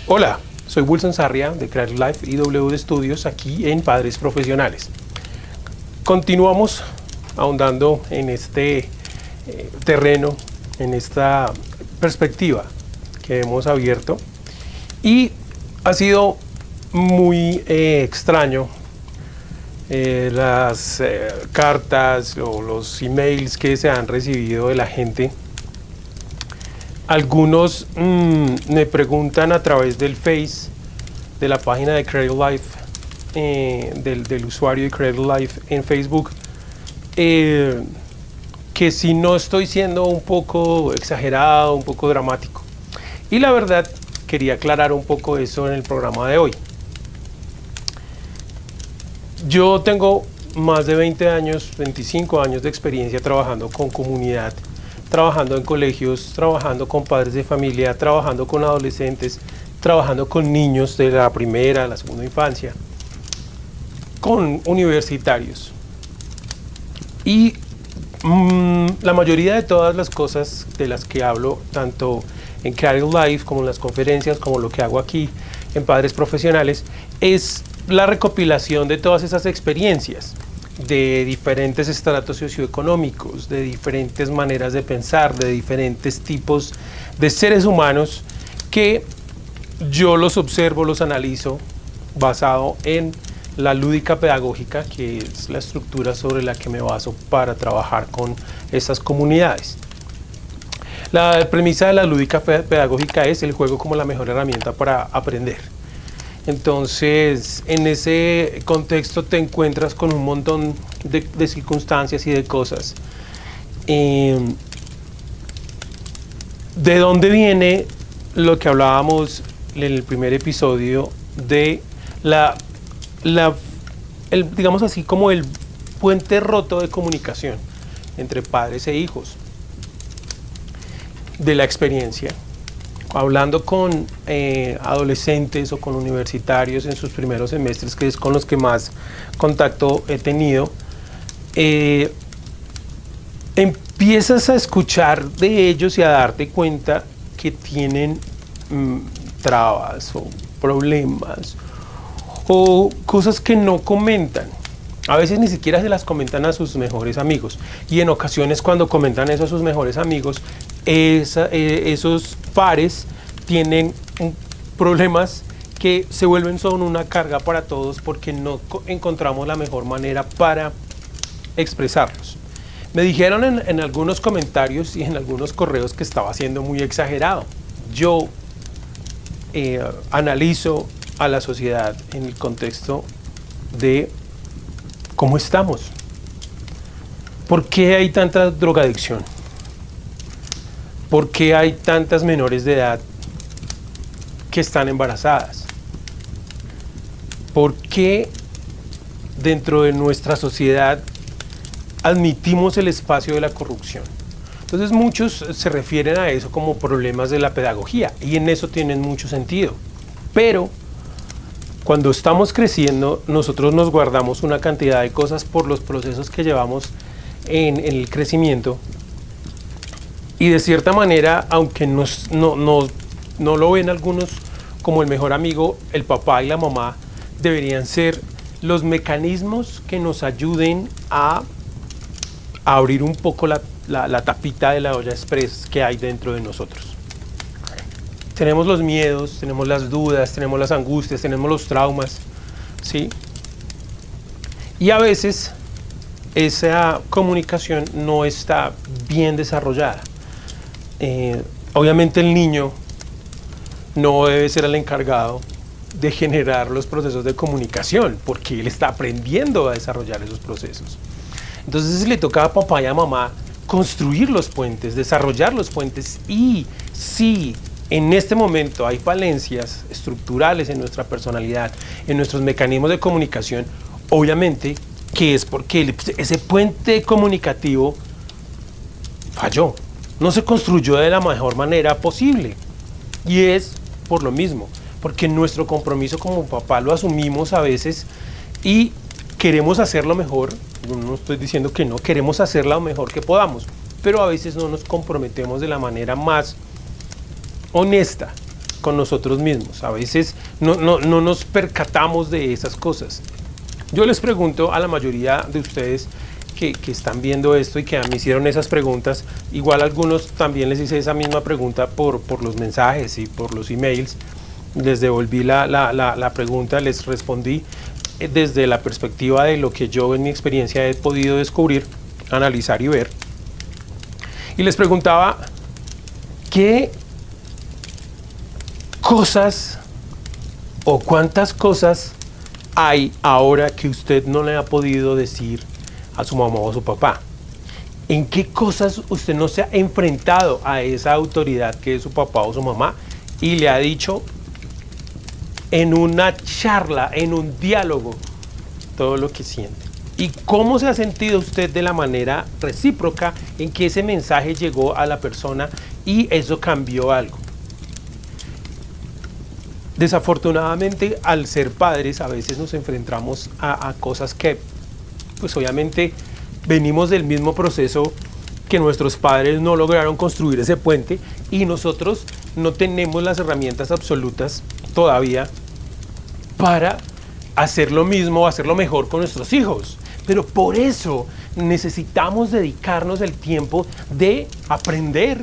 Hola, soy Wilson Sarria de Creative Life y W de Estudios aquí en Padres Profesionales. Continuamos ahondando en este terreno, en esta perspectiva que hemos abierto y ha sido muy extraño las cartas o los emails que se han recibido de la gente. Algunos me preguntan a través del Face, de la página de Creative Life, del usuario de Creative Life en Facebook, que si no estoy siendo un poco exagerado, un poco dramático. Y la verdad, quería aclarar un poco eso en el programa de hoy. Yo tengo más de 20 años, 25 años de experiencia trabajando con comunidad, trabajando en colegios, trabajando con padres de familia, trabajando con adolescentes, trabajando con niños de la primera, la segunda infancia, con universitarios. Y la mayoría de todas las cosas de las que hablo, tanto en Creative Life como en las conferencias, como lo que hago aquí en Padres Profesionales, es la recopilación de todas esas experiencias de diferentes estratos socioeconómicos, de diferentes maneras de pensar, de diferentes tipos de seres humanos que yo los observo, los analizo basado en la lúdica pedagógica, que es la estructura sobre la que me baso para trabajar con estas comunidades. La premisa de la lúdica pedagógica es el juego como la mejor herramienta para aprender. Entonces, en ese contexto te encuentras con un montón de circunstancias y de cosas. ¿De dónde viene lo que hablábamos en el primer episodio de digamos así, como el puente roto de comunicación entre padres e hijos? De la experiencia. Hablando con adolescentes o con universitarios en sus primeros semestres, que es con los que más contacto he tenido, empiezas a escuchar de ellos y a darte cuenta que tienen trabas o problemas o cosas que no comentan. A veces ni siquiera se las comentan a sus mejores amigos, y en ocasiones cuando comentan eso a sus mejores amigos, esos pares tienen problemas que se vuelven son una carga para todos porque no encontramos la mejor manera para expresarlos. Me dijeron en algunos comentarios y en algunos correos que estaba siendo muy exagerado. Yo analizo a la sociedad en el contexto de cómo estamos. ¿Por qué hay tanta drogadicción? ¿Por qué hay tantas menores de edad que están embarazadas? ¿Por qué dentro de nuestra sociedad admitimos el espacio de la corrupción? Entonces muchos se refieren a eso como problemas de la pedagogía, y en eso tienen mucho sentido. Pero cuando estamos creciendo, nosotros nos guardamos una cantidad de cosas por los procesos que llevamos en el crecimiento. Y de cierta manera, aunque no lo ven algunos como el mejor amigo, el papá y la mamá deberían ser los mecanismos que nos ayuden a abrir un poco la tapita de la olla express que hay dentro de nosotros. Tenemos los miedos, tenemos las dudas, tenemos las angustias, tenemos los traumas, ¿sí? Y a veces esa comunicación no está bien desarrollada. Obviamente el niño no debe ser el encargado de generar los procesos de comunicación, porque él está aprendiendo a desarrollar esos procesos. Entonces le toca a papá y a mamá construir los puentes, desarrollar los puentes, y si en este momento hay falencias estructurales en nuestra personalidad, en nuestros mecanismos de comunicación, obviamente que es porque ese puente comunicativo falló, no se construyó de la mejor manera posible. Y es por lo mismo, porque nuestro compromiso como papá lo asumimos a veces y queremos hacerlo mejor. No estoy diciendo que no, queremos hacer lo mejor que podamos, pero a veces no nos comprometemos de la manera más honesta con nosotros mismos. A veces no nos percatamos de esas cosas. Yo les pregunto a la mayoría de ustedes que están viendo esto y que me hicieron esas preguntas, igual a algunos también les hice esa misma pregunta por los mensajes y por los emails, les devolví la pregunta, les respondí desde la perspectiva de lo que yo en mi experiencia he podido descubrir, analizar y ver. Y les preguntaba, ¿qué cosas o cuántas cosas hay ahora que usted no le ha podido decir a su mamá o a su papá? ¿En qué cosas usted no se ha enfrentado a esa autoridad que es su papá o su mamá y le ha dicho en una charla, en un diálogo, todo lo que siente? ¿Y cómo se ha sentido usted de la manera recíproca en que ese mensaje llegó a la persona y eso cambió algo? Desafortunadamente, al ser padres, a veces nos enfrentamos a cosas que, pues obviamente, venimos del mismo proceso que nuestros padres no lograron construir ese puente y nosotros no tenemos las herramientas absolutas todavía para hacer lo mismo, hacerlo mejor con nuestros hijos. Pero por eso necesitamos dedicarnos el tiempo de aprender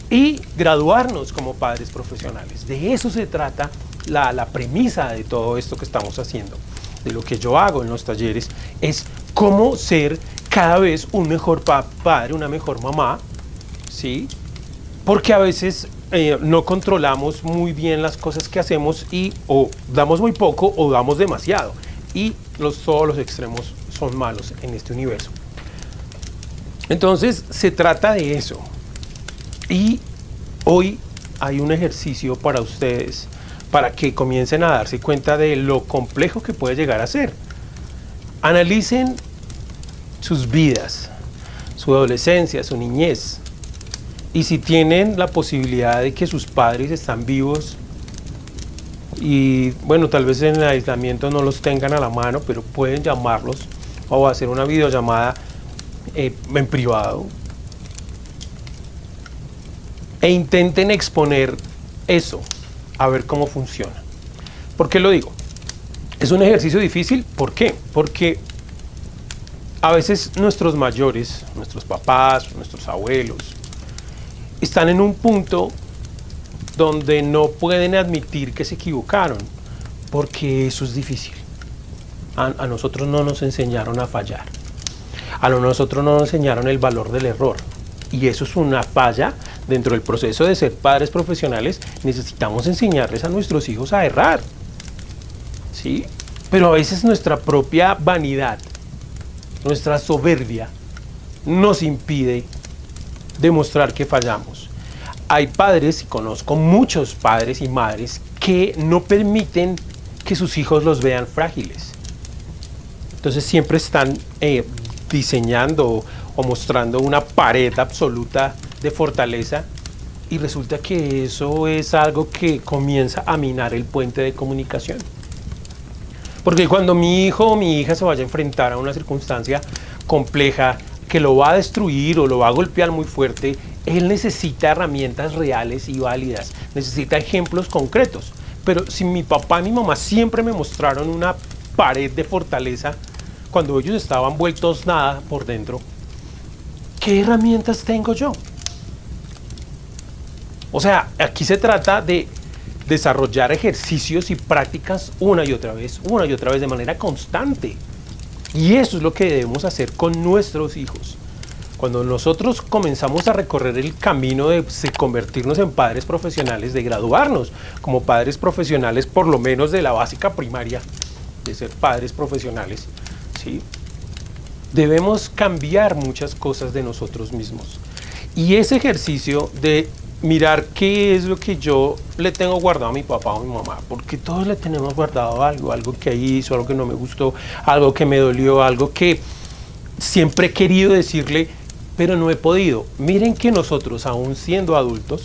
y graduarnos como padres profesionales. De eso se trata la premisa de todo esto que estamos haciendo. De lo que yo hago en los talleres es cómo ser cada vez un mejor padre, una mejor mamá, ¿sí? Porque a veces no controlamos muy bien las cosas que hacemos y o damos muy poco o damos demasiado. Y todos los extremos son malos en este universo. Entonces se trata de eso. Y hoy hay un ejercicio para ustedes para que comiencen a darse cuenta de lo complejo que puede llegar a ser. Analicen sus vidas, su adolescencia, su niñez. Y si tienen la posibilidad de que sus padres están vivos y bueno, tal vez en el aislamiento no los tengan a la mano, pero pueden llamarlos o hacer una videollamada en privado e intenten exponer eso, a ver cómo funciona. ¿Por qué lo digo? Es un ejercicio difícil. ¿Por qué? Porque a veces nuestros mayores, nuestros papás, nuestros abuelos, están en un punto donde no pueden admitir que se equivocaron, porque eso es difícil. A nosotros no nos enseñaron a fallar. A nosotros no nos enseñaron el valor del error. Y eso es una falla dentro del proceso de ser padres profesionales. Necesitamos enseñarles a nuestros hijos a errar, ¿sí? Pero a veces nuestra propia vanidad, nuestra soberbia, nos impide demostrar que fallamos. Hay padres, y conozco muchos padres y madres, que no permiten que sus hijos los vean frágiles. Entonces siempre están diseñando o mostrando una pared absoluta de fortaleza y resulta que eso es algo que comienza a minar el puente de comunicación. Porque cuando mi hijo o mi hija se vaya a enfrentar a una circunstancia compleja que lo va a destruir o lo va a golpear muy fuerte, él necesita herramientas reales y válidas, necesita ejemplos concretos. Pero si mi papá y mi mamá siempre me mostraron una pared de fortaleza cuando ellos estaban vueltos nada por dentro, ¿qué herramientas tengo yo? O sea, aquí se trata de desarrollar ejercicios y prácticas una y otra vez de manera constante. Y eso es lo que debemos hacer con nuestros hijos. Cuando nosotros comenzamos a recorrer el camino de convertirnos en padres profesionales, de graduarnos como padres profesionales, por lo menos de la básica primaria, de ser padres profesionales, ¿sí? Debemos cambiar muchas cosas de nosotros mismos. Y ese ejercicio de mirar qué es lo que yo le tengo guardado a mi papá o a mi mamá, porque todos le tenemos guardado algo que hizo, algo que no me gustó, algo que me dolió, algo que siempre he querido decirle, pero no he podido. Miren que nosotros, aún siendo adultos,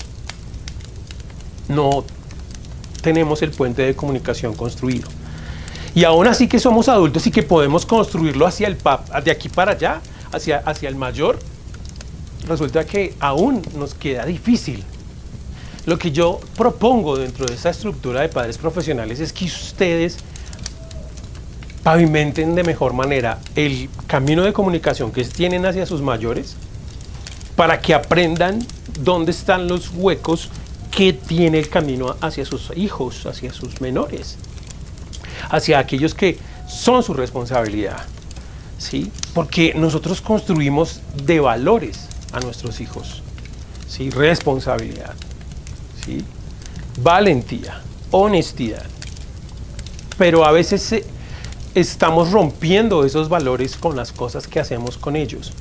no tenemos el puente de comunicación construido. Y aún así que somos adultos y que podemos construirlo hacia de aquí para allá, hacia el mayor, resulta que aún nos queda difícil. Lo que yo propongo dentro de esta estructura de padres profesionales es que ustedes pavimenten de mejor manera el camino de comunicación que tienen hacia sus mayores, para que aprendan dónde están los huecos que tiene el camino hacia sus hijos, hacia sus menores, hacia aquellos que son su responsabilidad, ¿sí? Porque nosotros construimos de valores a nuestros hijos, ¿sí? Responsabilidad, ¿sí? Valentía, honestidad, pero a veces estamos rompiendo esos valores con las cosas que hacemos con ellos.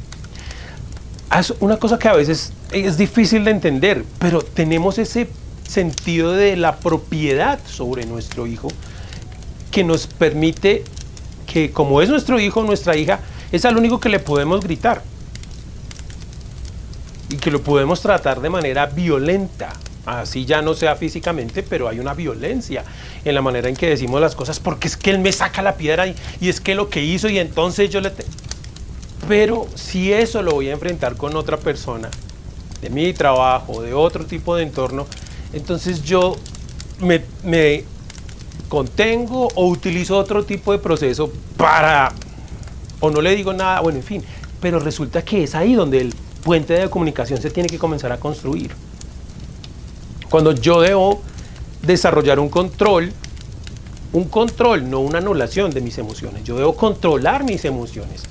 Es una cosa que a veces es difícil de entender, pero tenemos ese sentido de la propiedad sobre nuestro hijo que nos permite que, como es nuestro hijo o nuestra hija, es al único que le podemos gritar y que lo podemos tratar de manera violenta, así ya no sea físicamente, pero hay una violencia en la manera en que decimos las cosas, porque es que él me saca la piedra y es que lo que hizo y entonces yo le... Pero si eso lo voy a enfrentar con otra persona, de mi trabajo, de otro tipo de entorno, entonces yo me contengo o utilizo otro tipo de proceso para, o no le digo nada, bueno, en fin, pero resulta que es ahí donde el puente de comunicación se tiene que comenzar a construir. Cuando yo debo desarrollar un control, no una anulación de mis emociones, yo debo controlar mis emociones.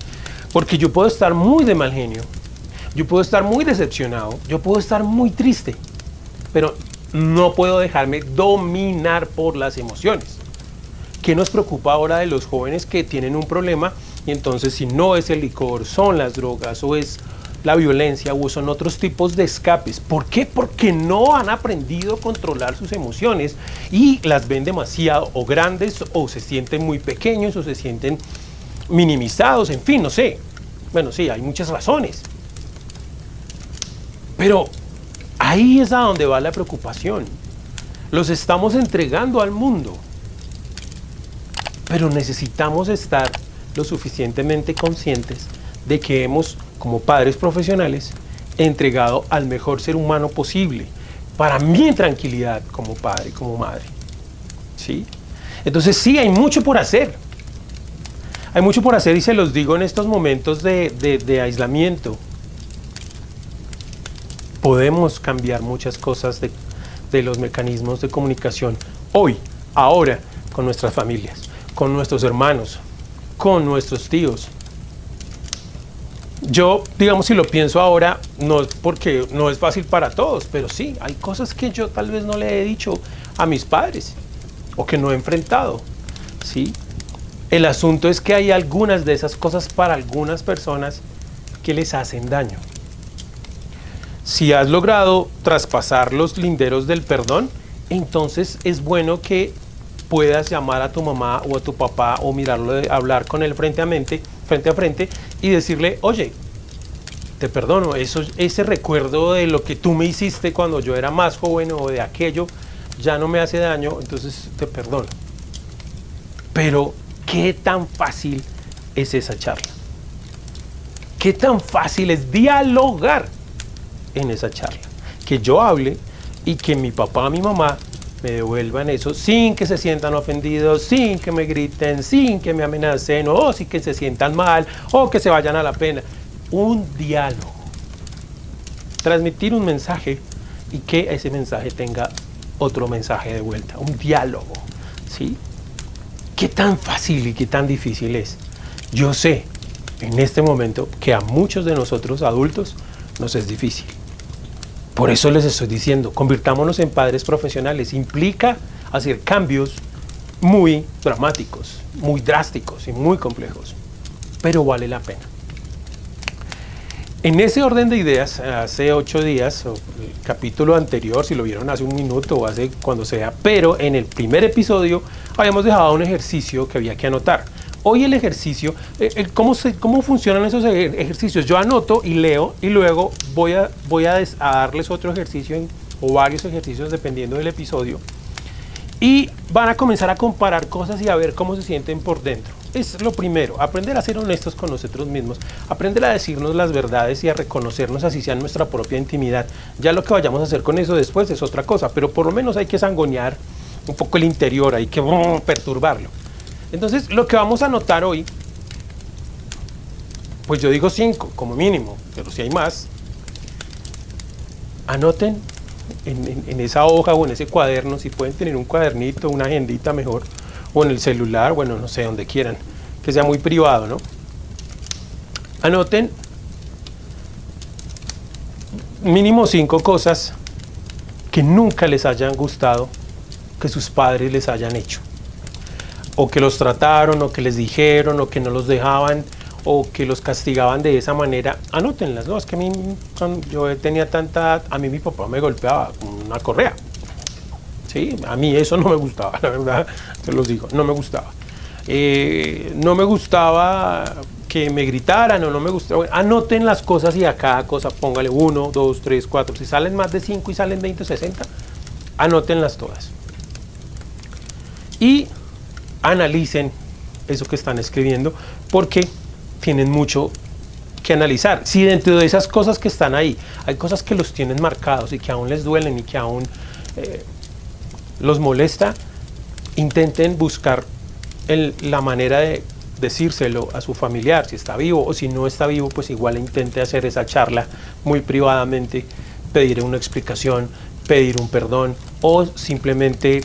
Porque yo puedo estar muy de mal genio, yo puedo estar muy decepcionado, yo puedo estar muy triste, pero no puedo dejarme dominar por las emociones. ¿Qué nos preocupa ahora de los jóvenes que tienen un problema? Y entonces si no es el licor, son las drogas o es la violencia o son otros tipos de escapes. ¿Por qué? Porque no han aprendido a controlar sus emociones y las ven demasiado o grandes o se sienten muy pequeños o se sienten minimizados, en fin, no sé. Bueno, sí, hay muchas razones. Pero ahí es a donde va la preocupación. Los estamos entregando al mundo. Pero necesitamos estar lo suficientemente conscientes de que hemos, como padres profesionales, entregado al mejor ser humano posible para mi tranquilidad como padre, como madre. ¿Sí? Entonces sí, hay mucho por hacer. Hay mucho por hacer y se los digo en estos momentos de aislamiento. Podemos cambiar muchas cosas de los mecanismos de comunicación hoy, ahora, con nuestras familias, con nuestros hermanos, con nuestros tíos. Yo, digamos, si lo pienso ahora, no es porque no es fácil para todos, pero sí, hay cosas que yo tal vez no le he dicho a mis padres o que no he enfrentado, ¿sí? El asunto es que hay algunas de esas cosas para algunas personas que les hacen daño. Si has logrado traspasar los linderos del perdón, entonces es bueno que puedas llamar a tu mamá o a tu papá o mirarlo, hablar con él frente a frente y decirle, oye, te perdono, ese recuerdo de lo que tú me hiciste cuando yo era más joven o de aquello ya no me hace daño, entonces te perdono. Pero ¿qué tan fácil es esa charla? ¿Qué tan fácil es dialogar en esa charla? Que yo hable y que mi papá, mi mamá me devuelvan eso sin que se sientan ofendidos, sin que me griten, sin que me amenacen o sin que se sientan mal o que se vayan a la pena. Un diálogo. Transmitir un mensaje y que ese mensaje tenga otro mensaje de vuelta. Un diálogo, ¿sí? ¿Qué tan fácil y qué tan difícil es? Yo sé en este momento que a muchos de nosotros adultos nos es difícil. Por eso les estoy diciendo, convirtámonos en padres profesionales. Implica hacer cambios muy dramáticos, muy drásticos y muy complejos, pero vale la pena. En ese orden de ideas, hace 8 días, o el capítulo anterior, si lo vieron hace un minuto o hace cuando sea, pero en el primer episodio habíamos dejado un ejercicio que había que anotar. Hoy el ejercicio, ¿cómo funcionan esos ejercicios? Yo anoto y leo y luego voy a darles otro ejercicio o varios ejercicios dependiendo del episodio y van a comenzar a comparar cosas y a ver cómo se sienten por dentro. es lo primero, aprender a ser honestos con nosotros mismos, aprender a decirnos las verdades y a reconocernos así sea en nuestra propia intimidad. Ya lo que vayamos a hacer con eso después es otra cosa, pero por lo menos hay que sangonear un poco el interior, hay que perturbarlo. Entonces, lo que vamos a notar hoy, pues yo digo 5 como mínimo, pero si hay más, anoten en esa hoja o en ese cuaderno, si pueden tener un cuadernito, una agendita mejor, o en el celular, bueno, no sé, donde quieran, que sea muy privado, ¿no? Anoten mínimo 5 cosas que nunca les hayan gustado que sus padres les hayan hecho, o que los trataron, o que les dijeron, o que no los dejaban, o que los castigaban de esa manera. Anótenlas, ¿no? Es que a mí, cuando yo tenía tanta, a mí mi papá me golpeaba con una correa. Sí, a mí eso no me gustaba, la verdad, se los digo, no me gustaba. No me gustaba que me gritaran o no me gustaba. Anoten las cosas y a cada cosa póngale 1, 2, 3, 4. Si salen más de 5 y salen 20, 60, anótenlas todas. Y analicen eso que están escribiendo, porque tienen mucho que analizar. Si dentro de esas cosas que están ahí hay cosas que los tienen marcados y que aún les duelen y que aún los molesta, intenten buscar la manera de decírselo a su familiar, si está vivo, o si no está vivo, pues igual intente hacer esa charla muy privadamente, pedir una explicación, pedir un perdón, o simplemente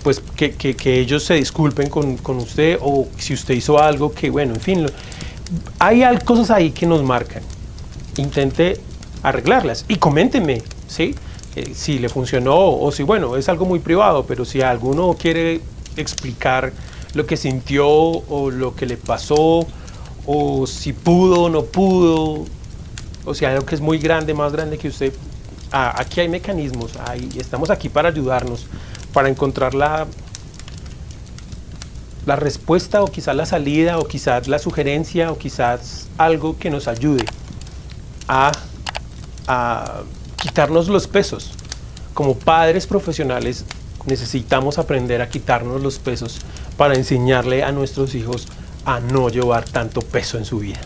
pues que ellos se disculpen con usted, o si usted hizo algo que, bueno, en fin, hay cosas ahí que nos marcan. Intente arreglarlas y coméntenme, ¿sí? Si le funcionó, o si, bueno, es algo muy privado, pero si alguno quiere explicar lo que sintió o lo que le pasó, o si pudo o no pudo, o si hay algo que es muy grande, más grande que usted, aquí hay mecanismos, estamos aquí para ayudarnos, para encontrar la respuesta, o quizás la salida, o quizás la sugerencia, o quizás algo que nos ayude a quitarnos los pesos. Como padres profesionales necesitamos aprender a quitarnos los pesos para enseñarle a nuestros hijos a no llevar tanto peso en su vida.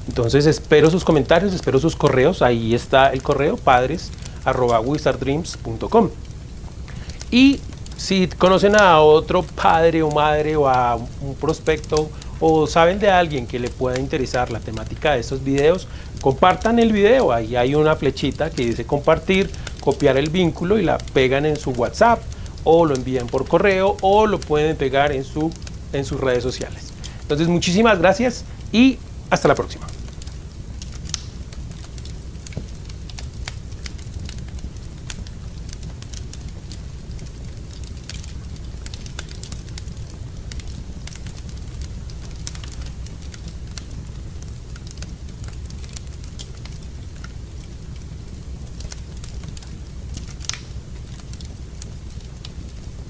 Entonces espero sus comentarios, espero sus correos. Ahí está el correo, padres@wizarddreams.com. Y si conocen a otro padre o madre, o a un prospecto, o saben de alguien que le pueda interesar la temática de estos videos, compartan el video. Ahí hay una flechita que dice compartir, copiar el vínculo y la pegan en su WhatsApp, o lo envían por correo, o lo pueden pegar en sus redes sociales. Entonces, muchísimas gracias y hasta la próxima.